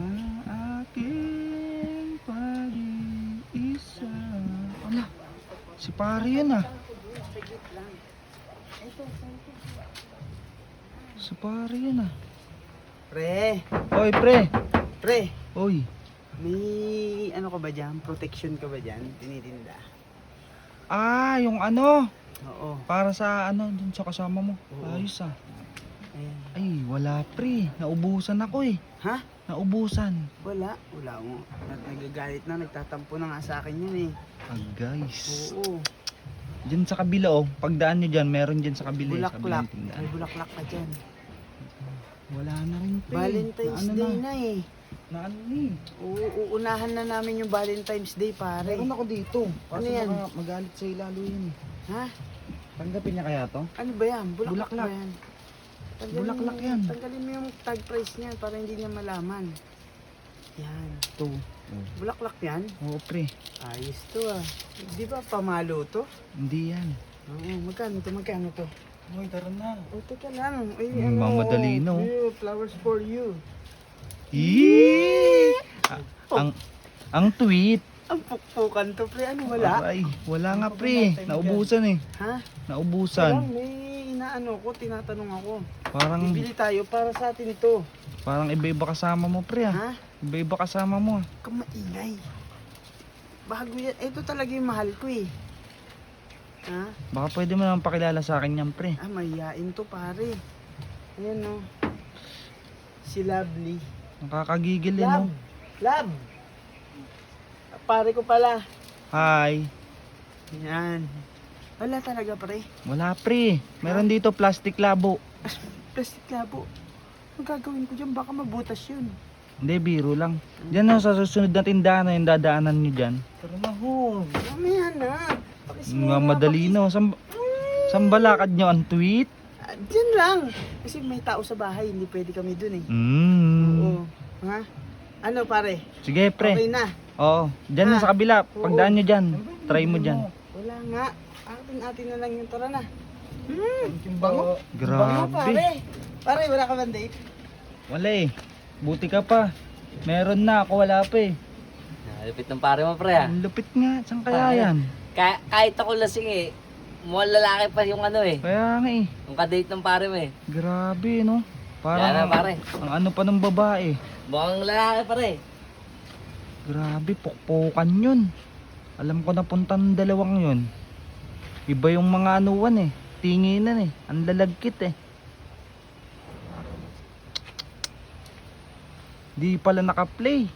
Ang aking pag-iisa. Ala, si pare yan ah. Si pare yan ah. Pre, Oy pre. pre, Oy. may ano ka ba dyan? Protection ka ba dyan? Tinitinda. Ah, yung ano. Oo. Para sa ano, dun sa kasama mo. Oo. Ayos ah. Ayan. Ay, wala pre. Naubusan ako eh. Ha? Naubusan. Wala. Wala mo. Nagagalit na. Nagtatampo na nga sa akin yun eh. Ah, guys. Oo. Diyan sa kabila oh. Pagdaan nyo dyan, meron dyan sa kabila. Sa Bulaklak. kabilang tindahan. May bulaklak ka dyan. Wala na rin pre. Valentine's na, ano Day na. na eh. Na ano ni? Oo, uunahan na namin yung Valentine's Day, pare. Meron ako dito. Ano Kaso yan? baka magalit sa ilalo yun eh. Ha? Tanggapin niya kaya to? Ano ba yan? Bulaklak, Bulaklak. ba yan? Bulaklak yan. Tanggalin mo yung tag price niyan para hindi niya malaman. Yan. Ito. Bulaklak yan? Oo pre. Ayos to ah. Di ba pamalo to? Hindi yan. Oo, magkano to? Magkano to? Uy, tara na. O, teka lang. Uy, Mamadali no? Flowers for you. Yee! Ang tweet. Ang pukpukan to, pre. Ano, wala? Aray, wala nga pre. Naubusan eh. Ha? Naubusan. Wala, may inaano ko, tinatanong ako. Parang Bibili tayo para sa atin ito. parang iba-iba kasama mo pre ah. Ha? Iba-iba kasama mo ah. Kamaingay. Bago yan. Ito talaga yung mahal ko eh. Ha? Baka pwede mo naman pakilala sa akin yan pre. Ah, mahihain to, pare. Ayan no. Si Lovely. Nakakagigil eh no. Love! Pare ko pala. Hi. Yan. Wala talaga, pre. Wala pre. Meron dito plastic labo. Plastic labo. Ang gagawin ko dyan, baka mabutas yun. Hindi, biro lang. Diyan no, sa susunod na tindahan na yung dadaanan nyo dyan. Pero na ho. Mamaya na. Nga madali no. Saan balakad nyo ang tweet? Diyan lang. Kasi may tao sa bahay, hindi pwede kami dun eh. Mm. Oo. Ha? Ano pare? Sige pre. Okay na. Oo. Diyan na sa kabila. Pagdaan nyo dyan. Try mo dyan. Wala nga. Atin na lang yung tara na. Bango. Bango pare. Grabe. Pare, wala ka bang date? Wala eh. Buti ka pa. Meron na. Ako wala pa eh. Lupit ng pare mo, pre, ah. Ang lupit nga. Saan kaya yan? Kahit ako lasing eh, mukhang lalaki pa yung ano eh. Kaya nga eh. Yung kadate ng pare mo eh. Grabe no. Yan na, pare. Ang ano pa ng babae. Mukhang lalaki pare. Grabe, pukpukan yun. Alam ko na punta ng dalawang yun. Iba yung mga anuan eh. Tinginan eh. Ang lalagkit eh. Di pala naka-play.